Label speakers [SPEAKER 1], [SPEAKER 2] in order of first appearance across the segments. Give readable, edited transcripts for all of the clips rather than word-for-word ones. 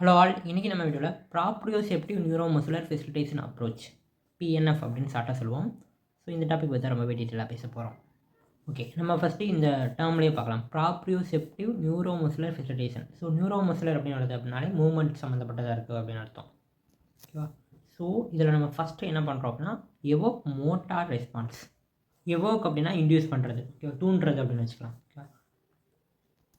[SPEAKER 1] Hello all, இன்றைக்கி நம்ம வீடியோவில் ப்ராப்ரியோசெப்டிவ் நியூரோமஸ்குலர் ஃபெசிலிட்டேஷன் அப்ரோச் பிஎன்எஃப் அப்படின்னு ஷார்ட்டாக சொல்லுவோம். ஸோ இந்த டாபிக் பற்றி ரொம்ப டீட்டெயிலாக பேச போகிறோம். ஓகே, நம்ம ஃபஸ்ட்டு இந்த டேர்ம்லேயே பார்க்கலாம். ப்ராப்ரியோசெப்டிவ் நியூரோமஸ்குலர் ஃபெசிலிட்டேஷன். ஸோ நியூரோமஸ்குலர் அப்படின்னு வருது அப்படின்னாலே மூவ்மெண்ட் சம்மந்தப்பட்டதாக இருக்குது அப்படின்னு அர்த்தம். ஓகேவா? ஸோ இதில் நம்ம ஃபஸ்ட்டு என்ன பண்ணுறோம் அப்படின்னா எவோக் மோட்டார் ரெஸ்பான்ஸ். எவோக் அப்படின்னா இன்டியூஸ் பண்ணுறது, ஓகேவா, தூண்டுறது அப்படின்னு வச்சுக்கலாம். ஓகேவா?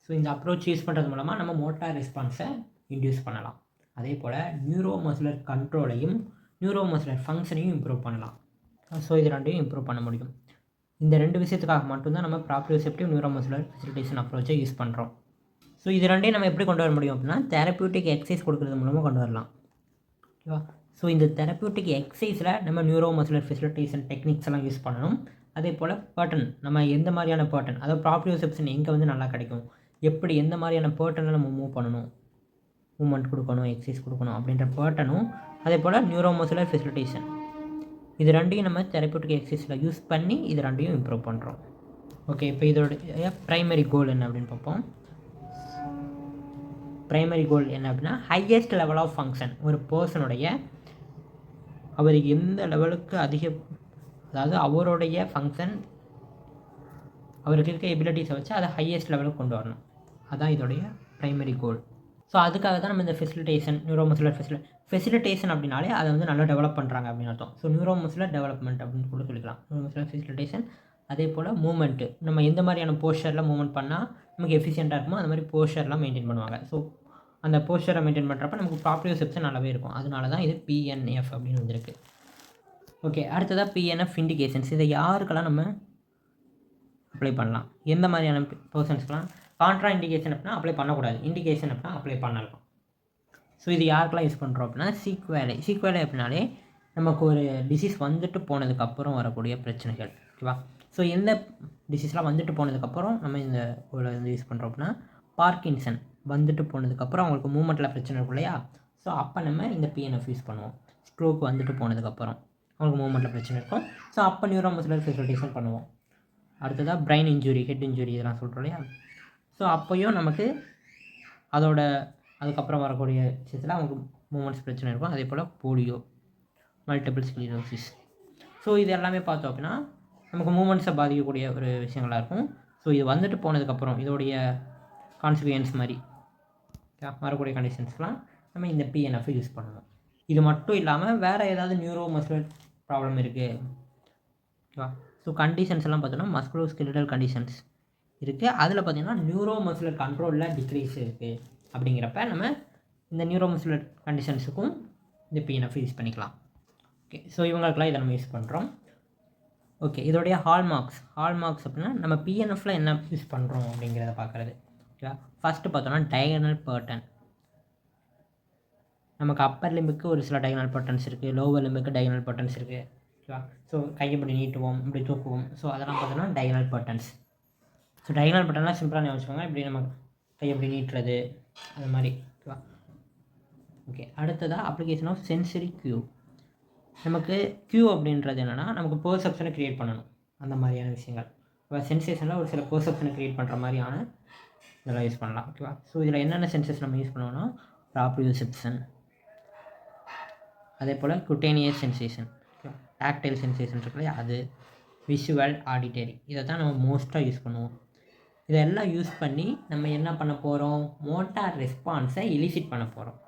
[SPEAKER 1] ஸோ இந்த அப்ரோச் யூஸ் பண்ணுறது மூலமாக நம்ம மோட்டார் ரெஸ்பான்ஸை இன்டியூஸ் பண்ணலாம். அதே போல் நியூரோமஸ்குலர் கண்ட்ரோலையும் நியூரோமஸ்குலர் ஃபங்க்ஷனையும் இம்ப்ரூவ் பண்ணலாம். ஸோ இது ரெண்டையும் இம்ப்ரூவ் பண்ண முடியும். இந்த ரெண்டு விஷயத்துக்காக மட்டும்தான் நம்ம ப்ராப்ரியோசெப்டிவ் நியூரோமஸ்குலர் ஃபெசிலிட்டேஷன் அப்ரோச்சை யூஸ் பண்ணுறோம். ஸோ இது ரெண்டையும் நம்ம எப்படி கொண்டு வர முடியும் அப்படின்னா தெரப்பியூட்டிக் எக்ஸசைஸ் கொடுக்குறது மூலமாக கொண்டு வரலாம். ஓகேவா? ஸோ இந்த தெரப்பியூட்டிக் எக்ஸசைஸில் நம்ம நியூரோமஸ்குலர் ஃபெசிலிட்டேஷன் டெக்னிக்ஸ் எல்லாம் யூஸ் பண்ணணும். அதே போல் பேட்டர்ன், நம்ம எந்த மாதிரியான பேட்டர்ன், அதாவது ப்ராப்ரியோசெப்ஷன் எங்கே வந்து நல்லா கிடைக்கும், எப்படி எந்த மாதிரியான பேட்டர்னில் நம்ம மூவ் பண்ணணும், மூவ்மெண்ட் கொடுக்கணும், எக்ஸசைஸ் கொடுக்கணும் அப்படின்ற பேட்டர்னும், அதே போல் நியூரோமஸ்குலர் ஃபெசிலிட்டேஷன், இது ரெண்டையும் நம்ம தெரப்பியூட்டிக் எக்ஸசைஸில் யூஸ் பண்ணி இது ரெண்டையும் இம்ப்ரூவ் பண்ணுறோம். ஓகே, இப்போ இதோடைய ப்ரைமரி கோல் என்ன அப்படின்னு பார்ப்போம். ப்ரைமரி கோல் என்ன அப்படின்னா ஹையஸ்ட் லெவல் ஆஃப் ஃபங்க்ஷன். ஒரு பர்சனுடைய அவர் எந்த லெவலுக்கு அதாவது அவருடைய ஃபங்க்ஷன், அவருக்கு இருக்க எபிலிட்டிஸை வச்சு அதை ஹையஸ்ட் லெவலுக்கு கொண்டு வரணும். அதுதான் இதோடைய ப்ரைமரி கோல். ஸோ அதுக்காக தான் நம்ம இந்த ஃபெசிலிட்டேஷன், நியூரோமஸ்குலர் ஃபெசிலிட்டேஷன் அப்படின்னாலே அதை வந்து நல்லா டெவலப் பண்ணுறாங்க அப்படின்னு அர்த்தம். ஸோ நியூரோமஸ்குலர் டெவலப்மெண்ட் அப்படின்னு கூட சொல்லிக்கலாம். Neuromuscular facilitation. அதே போல் மூவ்மெண்ட்டு, நம்ம எந்த மாதிரியான போஸ்டரில் மூவ்மெண்ட் பண்ணால் நமக்கு எஃபிஷியண்ட்டாக இருக்குமோ அந்த மாதிரி போஸ்டர்லாம் மெயின்டைன் பண்ணுவாங்க. ஸோ அந்த போஸ்டரை மெயின்டைன் பண்ணுறப்ப நமக்கு ப்ராப்ரியோசெப்ஷன் நல்லாவே இருக்கும். அதனால தான் இது பிஎன்எஃப் அப்படின்னு வந்திருக்கு. ஓகே, அடுத்ததாக பிஎன்எஃப் இண்டிகேஷன்ஸ். இதை யாருக்கெல்லாம் நம்ம அப்ளை பண்ணலாம், எந்த மாதிரியான பர்சன்ஸ்க்கெலாம் கான்ட்ரா இண்டிகேஷன் அப்படின்னா அப்ளை பண்ணக்கூடாது, இண்டிகேஷன் அப்படின்னா அப்ளை பண்ணலாம். ஸோ இது யாருக்கெல்லாம் யூஸ் பண்ணுறோம் அப்படின்னா சீக்வேலை அப்படின்னாலே நமக்கு ஒரு டிசீஸ் வந்துட்டு போனதுக்கப்புறம் வரக்கூடிய பிரச்சனைகள். ஓகேவா? ஸோ எந்த டிசீஸ்லாம் வந்துட்டு போனதுக்கப்புறம் நம்ம இந்த வந்து யூஸ் பண்ணுறோம் அப்படின்னா பார்க்கின்சன் வந்துட்டு போனதுக்கப்புறம் அவங்களுக்கு மூவ்மெண்ட்டில் பிரச்சனை இருக்கும் இல்லையா? ஸோ அப்போ நம்ம இந்த பிஎன்எஃப் யூஸ் பண்ணுவோம். ஸ்ட்ரோக் வந்துட்டு போனதுக்கப்புறம் அவங்களுக்கு மூவ்மெண்ட்டில் பிரச்சனை இருக்கும். ஸோ அப்போ நியூரோமஸ்குலர் ஃபெசிலிட்டேஷன் பண்ணுவோம். அடுத்ததாக பிரெயின் இன்ஜுரி, ஹெட் இன்ஜுரி இதெல்லாம் சொல்கிறோம் இல்லையா? ஸோ அப்போயும் நமக்கு அதுக்கப்புறம் வரக்கூடிய விஷயத்தில் அவங்களுக்கு மூமெண்ட்ஸ் பிரச்சனை இருக்கும். அதே போல் போலியோ, மல்டிபிள் ஸ்க்ளீரோசிஸ். ஸோ இது எல்லாமே பார்த்தோம் அப்படின்னா நமக்கு மூமெண்ட்ஸை பாதிக்கக்கூடிய ஒரு விஷயங்களாக இருக்கும். ஸோ இது வந்துட்டு போனதுக்கப்புறம் இதோடைய கான்சிக்வன்ஸ் மாதிரி வரக்கூடிய கண்டிஷன்ஸ்லாம் நம்ம இந்த பிஎன்எஃப் யூஸ் பண்ணுவோம். இது மட்டும் இல்லாமல் வேறு ஏதாவது நியூரோமஸ்குலர் ப்ராப்ளம் இருக்குது. ஓகேவா? ஸோ கண்டிஷன்ஸ் எல்லாம் பார்த்தோன்னா மஸ்குலோஸ்கெலிட்டல் கண்டிஷன்ஸ் இருக்குது. அதில் பார்த்திங்கன்னா நியூரோமஸ்குலர் கண்ட்ரோலில் டிக்ரீஸ் இருக்குது. அப்படிங்கிறப்ப நம்ம இந்த நியூரோமஸ்குலர் கண்டிஷன்ஸுக்கும் இந்த பிஎன்எஃப் யூஸ் பண்ணிக்கலாம். ஓகே, ஸோ இவங்களுக்கெல்லாம் இதை நம்ம யூஸ் பண்ணுறோம். ஓகே, இதோடைய ஹால்மார்க்ஸ் அப்படின்னா நம்ம பிஎன்எஃப்பில் என்ன யூஸ் பண்ணுறோம் அப்படிங்கிறத பார்க்குறது. ஓகேவா? ஃபஸ்ட்டு பார்த்தோன்னா டயகனல் பேட்டர்ன். நமக்கு அப்பர் லிம்புக்கு ஒரு சில டயகனல் பேட்டர்ன்ஸ் இருக்குது, லோவர் லிம்புக்கு டயகனல் பேட்டர்ன்ஸ் இருக்குது. ஓகேவா? ஸோ கையை இப்படி நீட்டுவோம், இப்படி தூக்குவோம். ஸோ அதெல்லாம் பார்த்தோன்னா டயகனல் பேட்டர்ன்ஸ். ஸோ டயகனல் பேட்டர்ன்லாம் சிம்பிளாக யோசிச்சுக்கோங்க. இப்படி நம்ம கை எப்படி நீட்டுறது அது மாதிரி. ஓகேவா? ஓகே, அடுத்ததாக அப்ளிகேஷன் ஆஃப் சென்சரி கியூ. நமக்கு கியூ அப்படின்றது என்னென்னா நமக்கு பெர்செப்ஷனை க்ரியேட் பண்ணணும், அந்த மாதிரியான விஷயங்கள். இப்போ சென்சேஷனில் ஒரு சில பெர்செப்ஷனை க்ரியேட் பண்ணுற மாதிரியான இதெல்லாம் யூஸ் பண்ணலாம். ஓகேவா? ஸோ இதில் என்னென்ன சென்சஸ் நம்ம யூஸ் பண்ணுவோம்னா ப்ராப்ரியோசெப்ஷன், அதே போல் குட்டேனியஸ் சென்சேஷன், டாக்டைல் சென்சேஷன் இருக்குல்லையா, அது விஷுவல், ஆடிட்டரி, இதை தான் நம்ம மோஸ்ட்டாக யூஸ் பண்ணுவோம். இதெல்லாம் யூஸ் பண்ணி நம்ம என்ன பண்ண போகிறோம், மோட்டார் ரெஸ்பான்ஸை எலிசிட் பண்ண போகிறோம்.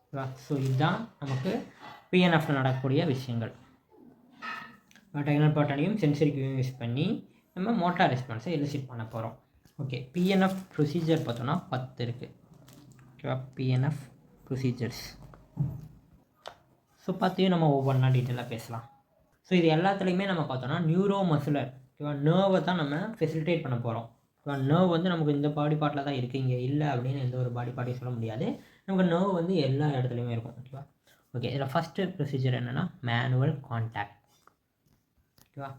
[SPEAKER 1] ஓகேவா? ஸோ இதுதான் நமக்கு பிஎன்எஃப்ல நடக்கக்கூடிய விஷயங்கள். டயகனல் பேட்டர்னையும் சென்சரி கியூவையும் யூஸ் பண்ணி நம்ம மோட்டார் ரெஸ்பான்ஸை எலிசிட் பண்ண போகிறோம். ஓகே, பிஎன்எஃப் ப்ரொசீஜர் பார்த்தோன்னா 10 இருக்குது. ஓகேவா? PNF procedures. ஸோ பார்த்தியும் நம்ம ஒவ்வொன்றா டீட்டெயிலாக பேசலாம். ஸோ இது எல்லாத்துலேயுமே நம்ம பார்த்தோன்னா நியூரோமஸ்குலர், ஓகேவா, நர்வை தான் நம்ம ஃபெசிலிட்டேட் பண்ண போகிறோம். ஓகேவா? நர்வ் வந்து நமக்கு இந்த பாடி பார்ட்டில் தான் இருக்குது, இங்கே இல்லை அப்படின்னு எந்த ஒரு பாடி பார்ட்டையும் சொல்ல முடியாது. நமக்கு நர்வ் வந்து எல்லா இடத்துலையுமே இருக்கும். ஓகேவா? ஓகே, இதில் ஃபஸ்ட்டு ப்ரொசீஜர் என்னென்னா மேனுவல் கான்டாக்ட். ஓகேவா?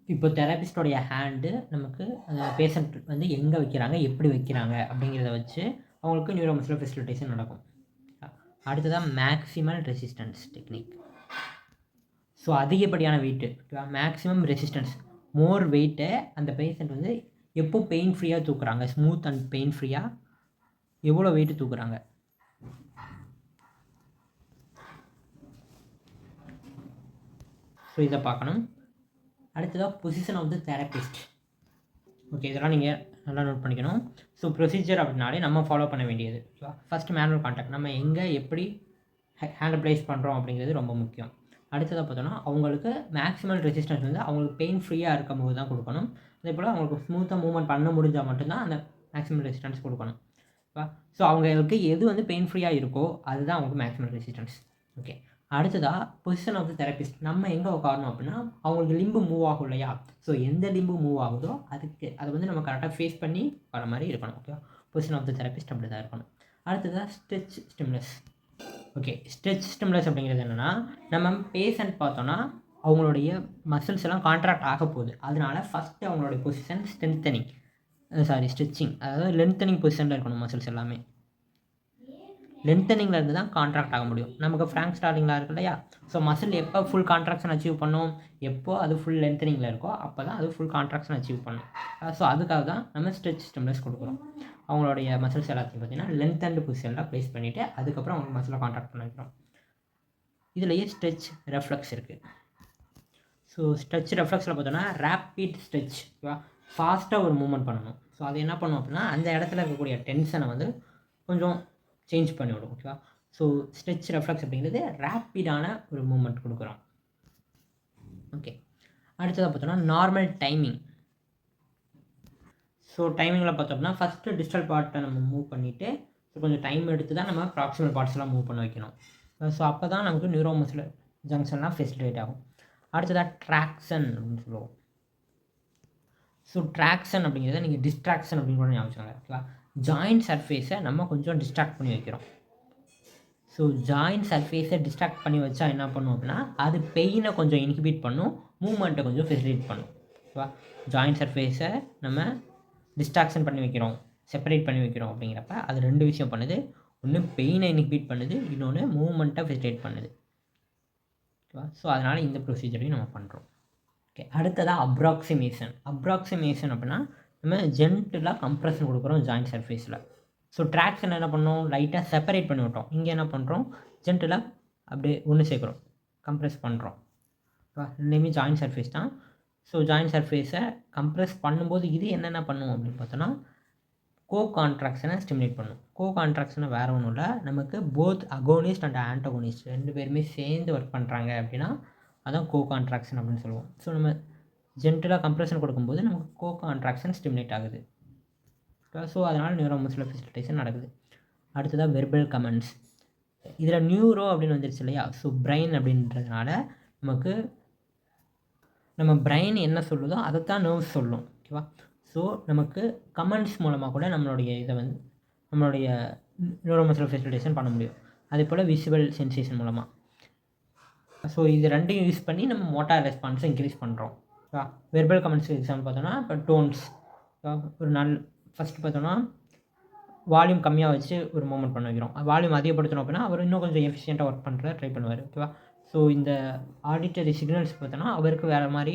[SPEAKER 1] இப்போ தெரபிஸ்டோடைய ஹேண்டு நமக்கு அந்த பேஷண்ட் வந்து எங்கே வைக்கிறாங்க, எப்படி வைக்கிறாங்க அப்படிங்கிறத வச்சு அவங்களுக்கு நியூரோமஸ்குலர் ஃபெசிலிட்டேஷன் நடக்கும். அடுத்ததாக மேக்ஸிமல் ரெசிஸ்டன்ஸ் டெக்னிக். ஸோ அதிகப்படியான வெயிட்டு, ஓகேவா, மேக்ஸிமம் ரெசிஸ்டன்ஸ், மோர் வெயிட்டை அந்த பேஷண்ட் வந்து எப்போ பெயின் ஃப்ரீயாக தூக்குறாங்க, ஸ்மூத் அண்ட் பெயின் ஃப்ரீயாக எவ்வளோ வெயிட் தூக்குறாங்க. ஸோ இதை பார்க்கணும். அடுத்ததாக position of the therapist. Okay, இதெல்லாம் நீங்கள் நல்லா நோட் பண்ணிக்கணும். ஸோ ப்ரொசீஜர் அப்படின்னாலே நம்ம ஃபாலோ பண்ண வேண்டியது. ஃபஸ்ட்டு மேனுவல் கான்டாக்ட், நம்ம எங்கே எப்படி ஹேண்ட் ப்ளேஸ் பண்ணுறோம் அப்படிங்கிறது ரொம்ப முக்கியம். அடுத்ததாக பார்த்தோன்னா அவங்களுக்கு மேக்ஸிமல் ரெசிஸ்டன்ஸ் வந்து அவங்களுக்கு பெயின் ஃப்ரீயாக இருக்கும் போது தான் கொடுக்கணும். அதே போல் அவங்களுக்கு ஸ்மூத்தாக மூவ்மெண்ட் பண்ண முடிஞ்சால் மட்டும்தான் அந்த மேக்ஸிமல் ரெசிஸ்டன்ஸ் கொடுக்கணும். ஸோ அவங்களுக்கு எது வந்து பெயின் ஃப்ரீயாக இருக்கோ அதுதான் அவங்களுக்கு மேக்ஸிமல் ரெசிஸ்டன்ஸ். ஓகே, அடுத்ததாக பொசிஷன் ஆஃப் த தெரபிஸ்ட். நம்ம எங்கே உட்காரணும் அப்படின்னா அவங்களுக்கு லிம்பு மூவ் ஆகும் இல்லையா, ஸோ எந்த லிம்பு மூவ் ஆகுதோ அதை வந்து நம்ம கரெக்டாக ஃபேஸ் பண்ணி வர மாதிரி இருக்கணும். ஓகேவா, பொசிஷன் ஆஃப் த தெரபிஸ்ட் அப்படி தான் இருக்கணும். அடுத்ததாக stretch stimulus. Okay, stretch stimulus அப்படிங்கிறது என்னென்னா, நம்ம பேஷண்ட் பார்த்தோன்னா அவங்களுடைய மசில்ஸ் எல்லாம் கான்ட்ராக்ட் ஆக போகுது. அதனால ஃபஸ்ட்டு அவங்களுடைய பொசிஷன் ஸ்ட்ரெச்சிங், அதாவது லென்த்தனிங் பொசிஷனில் இருக்கணும். மசில்ஸ் எல்லாமே லென்த்தனிங்கில் இருந்து தான் கான்ட்ராக்ட் ஆக முடியும். நமக்கு ஃப்ராங்க் ஸ்டார்டிங்கில் இருக்கு இல்லையா, ஸோ மசில் எப்போ ஃபுல் கான்ட்ராக்ஷன் அச்சீவ் பண்ணும், எப்போ அது ஃபுல் லென்த்தனிங்கில் இருக்கோ அப்போ தான் அது ஃபுல் கான்ட்ராக்ஷன் அச்சீவ் பண்ணும். ஸோ அதுக்காக தான் நம்ம ஸ்ட்ரெச் ஸ்டிமுலஸ் கொடுக்குறோம். அவங்களுடைய மசில்ஸ் எல்லாத்தையும் பார்த்தீங்கன்னா லென்த் அண்ட் பொசிஷனில் ப்ளேஸ் பண்ணிவிட்டு அதுக்கப்புறம் அவங்களுக்கு மசிலை கான்ட்ராக்ட் பண்ண வைக்கிறோம். இதுலேயே ஸ்ட்ரெச் ரெஃப்ளெக்ஸ் இருக்குது. ஸோ ஸ்ட்ரெச் ரெஃப்ளெக்ஸில் பார்த்தோன்னா ரேப்பிட் ஸ்ட்ரெச், ஃபாஸ்ட்டாக ஒரு மூவ்மெண்ட் பண்ணணும். ஸோ அது என்ன பண்ணும் அப்படின்னா அந்த இடத்துல இருக்கக்கூடிய டென்ஷனை வந்து கொஞ்சம் சேஞ்ச் பண்ணிவிடும். ஓகேவா, ஸோ ஸ்ட்ரெச் ரெஃப்ளெக்ஸ் அப்படிங்கிறது ரேப்பிடான ஒரு மூவ்மெண்ட் கொடுக்குறோம். ஓகே, அடுத்ததாக பார்த்தோன்னா நார்மல் டைமிங். ஸோ டைமிங்கில் பார்த்தோம்னா ஃபஸ்ட்டு டிஸ்டல் பார்ட்டை நம்ம மூவ் பண்ணிவிட்டு ஸோ கொஞ்சம் டைம் எடுத்து தான் நம்ம ப்ராக்சிமல் பார்ட்ஸ்லாம் மூவ் பண்ண வைக்கணும். ஸோ அப்போ தான் நமக்கு நியூரோமஸ்குலர் ஜங்ஷன்லாம் ஃபெசிலிட்டேட் ஆகும். அடுத்ததாக ட்ராக்ஷன் அப்படின்னு சொல்லுவோம். ஸோ ட்ராக்ஷன் அப்படிங்கிறத நீங்கள் டிஸ்ட்ராக்ஷன் அப்படின்னு கூட ஞாபகம். ஓகேவா, ஜாயிண்ட் சர்ஃபேஸை நம்ம கொஞ்சம் டிஸ்ட்ராக்ட் பண்ணி வைக்கிறோம். ஸோ ஜாயிண்ட் சர்ஃபேஸை டிஸ்ட்ராக்ட் பண்ணி வச்சா என்ன பண்ணும் அப்படின்னா அது பெயினை கொஞ்சம் இன்ஹிபிட் பண்ணும், மூவ்மெண்ட்டை கொஞ்சம் ஃபெசிலிட்டேட் பண்ணும். ஓகேவா, ஜாயிண்ட் சர்ஃபேஸை நம்ம டிஸ்ட்ராக்ஷன் பண்ணி வைக்கிறோம், செப்பரேட் பண்ணி வைக்கிறோம் அப்படிங்கிறப்ப அது ரெண்டு விஷயம் பண்ணுது. ஒன்று பெயினை இன்ஹிபிட் பண்ணுது, இன்னொன்று மூவ்மெண்ட்டை ஃபெசிலிட்டேட் பண்ணுது. ஓகேவா, ஸோ அதனால் இந்த ப்ரொசீஜரையும் நம்ம பண்ணுறோம். ஓகே, அடுத்ததாக அப்ராக்சிமேஷன் அப்படின்னா நம்ம ஜென்டலாக கம்ப்ரெஷன் கொடுக்குறோம் ஜாயிண்ட் சர்ஃபேஸில். ஸோ ட்ராக்ஷன் என்ன பண்ணோம், லைட்டாக செப்பரேட் பண்ணி விட்டோம். இங்கே என்ன பண்ணுறோம், ஜென்டலாக அப்படியே ஒன்று சேர்க்குறோம், கம்ப்ரெஸ் பண்ணுறோம். ரெண்டுமே ஜாயிண்ட் சர்ஃபேஸ் தான். ஸோ ஜாயிண்ட் சர்ஃபேஸை கம்ப்ரெஸ் பண்ணும்போது இது என்னென்ன பண்ணும் அப்படின்னு பார்த்தோன்னா கோ கான்ட்ராக்ஷனை ஸ்டிமுலேட் பண்ணும். கோ கான்ட்ராக்ஷனை வேறு ஒன்றும் இல்லை, நமக்கு போத் அகோனிஸ்ட் அண்ட் ஆன்டகோனிஸ்ட் ரெண்டு பேருமே சேர்ந்து ஒர்க் பண்ணுறாங்க அப்படின்னா அதான் கோ கான்ட்ராக்ஷன் அப்படின்னு சொல்லுவோம். ஸோ நம்ம ஜென்டலாக கம்ப்ரெஷன் கொடுக்கும்போது நமக்கு கோ கான்ட்ராக்ஷன் ஸ்டிமுலேட் ஆகுது. ஸோ அதனால் நியூரோமஸ்குலர் ஃபெசிலிட்டேஷன் நடக்குது. அடுத்ததாக வெர்பல் கமெண்ட்ஸ். இதில் நியூரோ அப்படின்னு வந்துருச்சு இல்லையா, ஸோ பிரெயின் அப்படின்றதுனால நமக்கு நம்ம பிரெயின் என்ன சொல்லுதோ அதைத்தான் நர்வ்ஸ் சொல்லும். ஓகேவா, ஸோ நமக்கு கமெண்ட்ஸ் மூலமாக கூட நம்மளுடைய இதை வந்து நம்மளுடைய நியூரோமஸ்குலர் ஃபெசிலிட்டேஷன் பண்ண முடியும். அதே போல் விசுவல் சென்சேஷன் மூலமாக. ஸோ இது ரெண்டையும் யூஸ் பண்ணி நம்ம மோட்டார் ரெஸ்பான்ஸை இன்க்ரீஸ் பண்ணுறோம். வெர்பல் கமெண்ட்ஸ் எக்ஸாம்பிள் பார்த்தோன்னா இப்போ டோன்ஸ், ஒரு ஃபஸ்ட்டு பார்த்தோன்னா வால்யூம் கம்மியாக வச்சு ஒரு மூவ்மெண்ட் பண்ண வைக்கிறோம். வால்யூம் அதிகப்படுத்தணும் அப்படின்னா அவர் இன்னும் கொஞ்சம் எஃபிஷியண்ட்டாக ஒர்க் பண்ணுற ட்ரை பண்ணுவார். ஓகேவா, ஸோ இந்த ஆடிட்டரி சிக்னல்ஸ் பார்த்தோன்னா அவருக்கு வேறு மாதிரி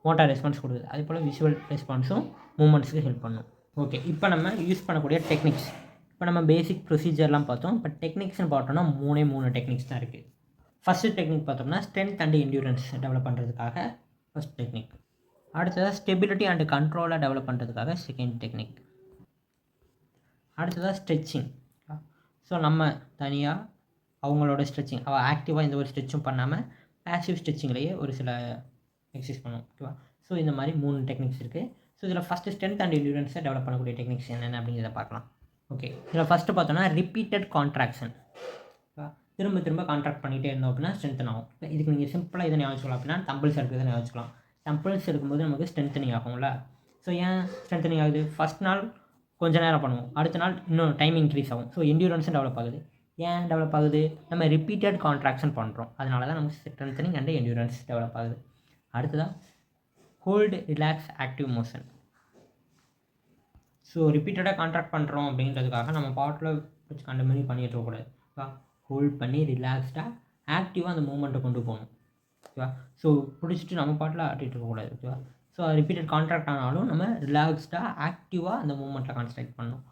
[SPEAKER 1] மோட்டார் ரெஸ்பான்ஸ் கொடுக்குது. அதே போல் விஷுவல் ரெஸ்பான்ஸும் மூமெண்ட்ஸுக்கு ஹெல்ப் பண்ணும். ஓகே, இப்போ நம்ம யூஸ் பண்ணக்கூடிய டெக்னிக்ஸ். இப்போ நம்ம பேசிக் ப்ரொசீஜர்லாம் பார்த்தோம். இப்போ டெக்னிக்ஸ்னு பார்த்தோன்னா மூணு டெக்னிக்ஸ் தான் இருக்குது. ஃபஸ்ட்டு டெக்னிக் பார்த்தோம்னா ஸ்ட்ரென்த் அண்ட் என்டியூரன்ஸ் டெவலப் பண்ணுறதுக்காக ஃபஸ்ட் டெக்னிக். அடுத்ததாக ஸ்டெபிலிட்டி அண்ட் கண்ட்ரோலை டெவலப் பண்ணுறதுக்காக செகண்ட் டெக்னிக். அடுத்ததாக ஸ்ட்ரெச்சிங். ஸோ நம்ம தனியாக அவங்களோட ஸ்ட்ரெச்சிங், ஆக்டிவாக எந்த ஒரு ஸ்ட்ரெச்சும் பண்ணாமல் பேசிவ் ஸ்ட்ரெச்சிங்லேயே ஒரு சில எக்ஸசைஸ் பண்ணுவோம். ஓகேவா, ஸோ இந்த மாதிரி 3 டெக்னிக்ஸ் இருக்குது. ஸோ இதில் ஃபஸ்ட்டு ஸ்ட்ரென்த் அண்ட் என்டியூரன்ஸை டெவலப் பண்ணக்கூடிய டெக்னிக்ஸ் என்னென்ன அப்படிங்கிறத பார்க்கலாம். ஓகே, இதில் ஃபஸ்ட்டு பார்த்தோன்னா ரிப்பீட்டட் கான்ட்ராக்ஷன். திரும்ப கான்ட்ராக்ட் பண்ணிகிட்டே இருந்தோம் அப்படின்னா ஸ்ட்ரென்த்தன் ஆகும். இதுக்கு நீங்கள் சிம்பிளாக இதை ஞாபகம் அப்படின்னா டம்பிள்ஸ் எடுக்கிறத ஞாபகம். டம்பிள்ஸ் எடுக்கும்போது நமக்கு ஸ்ட்ரென்த்தனிங் ஆகும்ல. ஸோ ஏன் ஸ்ட்ரென்த்தனிங் ஆகுது, ஃபஸ்ட் நாள் கொஞ்சம் நேரம் பண்ணுவோம், அடுத்த நாள் இன்னும் டைம் இன்க்ரீஸ் ஆகும். ஸோ என்டியூரன்ஸும் டெவலப் ஆகுது. ஏன் டெவலப் ஆகுது, நம்ம ரிப்பீட்டட் கான்ட்ராக்ஷன் பண்ணுறோம், அதனால தான் நமக்கு ஸ்ட்ரென்த்தனிங் அண்ட் என்டியூரன்ஸ் டெவலப் ஆகுது. அடுத்ததாக hold relax active motion. So ரிப்பீட்டடாக கான்ட்ராக்ட் பண்ணுறோம் அப்படின்றதுக்காக நம்ம பாட்டில் வச்சு கண்டமேரி பண்ணிட்டு இருக்கக்கூடாது. ஓகேவா, ஹோல்ட் பண்ணி ரிலாக்ஸ்டாக ஆக்டிவாக அந்த மூமெண்ட்டை கொண்டு போகணும். ஓகேவா, ஸோ பிடிச்சிட்டு நம்ம பாட்டில் ஆட்டிகிட்டு இருக்கக்கூடாது. ஓகேவா, ஸோ ரிப்பீட்டட் கான்ட்ராக்ட் ஆனாலும் நம்ம ரிலாக்ஸ்டாக ஆக்டிவாக அந்த மூமெண்ட்டில் கான்சன்ட்ரேட் பண்ணணும்.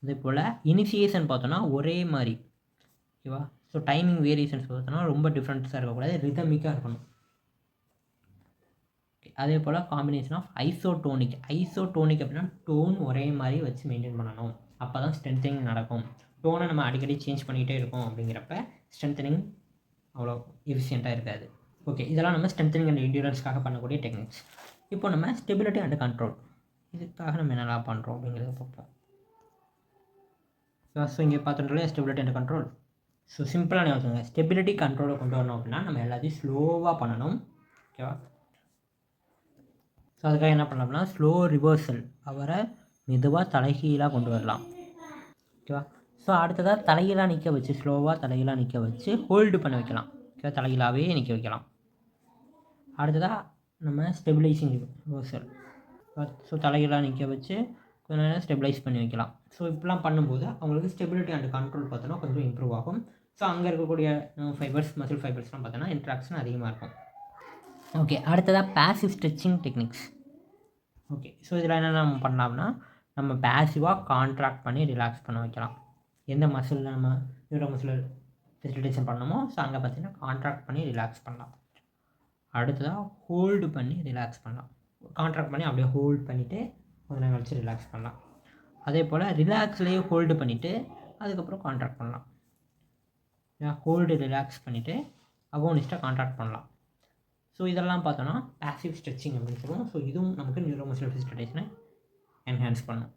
[SPEAKER 1] அதே போல் இனிஷியேஷன் பார்த்தோன்னா ஒரே மாதிரி, ஓகேவா. ஸோ டைமிங் வேரியேஷன்ஸ் பார்த்தோன்னா ரொம்ப டிஃப்ரெண்ட்ஸாக இருக்கக்கூடாது, ரிதமிக்காக இருக்கணும். அதே போல் காம்பினேஷன் ஆஃப் ஐசோடோனிக் அப்படின்னா டோன் ஒரே மாதிரி வச்சு மெயின்டைன் பண்ணணும், அப்போ தான் ஸ்ட்ரென்தனிங் நடக்கும். டோனை நம்ம அடிக்கடி சேஞ்ச் பண்ணிகிட்டே இருக்கோம் அப்படிங்கிறப்ப ஸ்ட்ரென்தனிங் அவ்வளோ எஃபிஷியண்ட்டாக இருக்காது. ஓகே, இதெல்லாம் நம்ம ஸ்ட்ரென்தனிங் அண்ட் என்டியூரன்ஸ்க்காக பண்ணக்கூடிய டெக்னிக்ஸ். இப்போ நம்ம ஸ்டெபிலிட்டி அண்ட் கண்ட்ரோல், இதுக்காக நம்ம என்னெல்லாம் பண்ணுறோம் அப்படிங்கிறத பார்ப்போம். ஸோ இங்கே பார்த்துட்டோம் ஸ்டெபிலிட்டி அண்ட் கண்ட்ரோல். ஸோ சிம்பிளாக யோசிச்சுங்க, ஸ்டெபிலிட்டி கண்ட்ரோலை கொண்டு வரணும் அப்படின்னா நம்ம எல்லாத்தையும் ஸ்லோவாக பண்ணணும், ஓகேவா. ஸோ அதுக்காக என்ன பண்ணலாம்னா ஸ்லோ ரிவர்சல், அவரை மெதுவாக தலைகீழாக கொண்டு வரலாம், ஓகேவா. ஸோ அடுத்ததாக தலைகீழாக நிற்க வச்சு, ஸ்லோவாக தலைகீழாக நிற்க வச்சு ஹோல்டு பண்ண வைக்கலாம், ஓகேவா. தலைகீழாகவே நிற்க வைக்கலாம். அடுத்ததாக நம்ம ஸ்டெபிலைசிங் ரிவர்சல், ஸோ தலைகீழாக நிற்க வச்சு கொஞ்ச நேரம் ஸ்டெபிலைஸ் பண்ணி வைக்கலாம். ஸோ இப்படிலாம் பண்ணும்போது அவங்களுக்கு ஸ்டெபிலிட்டி அண்ட் கண்ட்ரோல் பார்த்தோன்னா கொஞ்சம் இம்ப்ரூவ் ஆகும். ஸோ அங்கே இருக்கக்கூடிய ஃபைபர்ஸ், மசில் ஃபைபர்ஸ்லாம் பார்த்தோன்னா இன்ட்ராக்ஷன் அதிகமாக இருக்கும். ஓகே, அடுத்ததாக passive stretching techniques. Okay, so இதில் என்னென்ன நம்ம பண்ணலாம்னா நம்ம பேசிவாக கான்ட்ராக்ட் பண்ணி ரிலாக்ஸ் பண்ண வைக்கலாம். எந்த மசிலில் நம்ம நியூரோ மசில் ஃபெசிலிட்டேஷன் பண்ணணுமோ ஸோ அங்கே பார்த்தீங்கன்னா கான்ட்ராக்ட் பண்ணி ரிலாக்ஸ் பண்ணலாம். அடுத்ததாக ஹோல்டு பண்ணி ரிலாக்ஸ் பண்ணலாம். கான்ட்ராக்ட் பண்ணி அப்படியே ஹோல்ட் பண்ணிவிட்டு கொஞ்ச நேரம் கழிச்சு ரிலாக்ஸ் பண்ணலாம். அதே போல் ரிலாக்ஸ்லேயே ஹோல்டு பண்ணிவிட்டு அதுக்கப்புறம் கான்ட்ராக்ட் பண்ணலாம். ஹோல்டு ரிலாக்ஸ் பண்ணிவிட்டு அகோனிஸ்ட்டாக கான்ட்ராக்ட் பண்ணலாம். ஸோ இதெல்லாம் பார்த்தோன்னா பேசிவ் ஸ்ட்ரெச்சிங் அப்படின்னு சொல்லுவோம். ஸோ இதுவும் நமக்கு நியூரோ மசில் ஃபெசிலிட்டேஷனை என்ஹான்ஸ் பண்ணும்.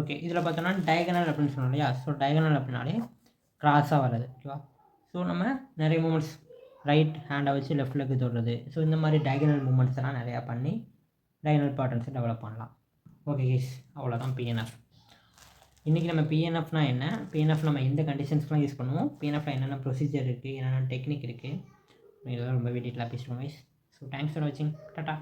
[SPEAKER 1] ஓகே, இதில் பார்த்தோன்னா டயகனல் அப்படின்னு சொன்னோம் இல்லையா. ஸோ டயகனல் அப்படின்னாலே கிராஸாக வர்றது, ஓகேவா. ஸோ நம்ம நிறைய மூமெண்ட்ஸ் ரைட் ஹேண்டை வச்சு லெஃப்ட் லெக்கு தொடுறது, ஸோ இந்த மாதிரி டயகனல் மூமெண்ட்ஸ் எல்லாம் நிறையா பண்ணி டயகனல் பேட்டர்ன்ஸை டெவலப் பண்ணலாம். ஓகே கேஸ், அவ்வளோதான் பிஎன்எஃப். இன்றைக்கி நம்ம பிஎன்எஃப்னா என்ன, பிஎன்எஃப் நம்ம எந்த கண்டிஷன்ஸ்லாம் யூஸ் பண்ணுவோம், பிஎன்எஃப்ல என்னென்ன ப்ரொசீஜர் இருக்குது, என்னென்ன டெக்னிக் இருக்குது, இதெல்லாம் ரொம்ப டீட்டெயிலாக பேசுவோம் கைஸ். ஸோ தேங்க்ஸ் ஃபார் வாட்சிங், டாட்டா.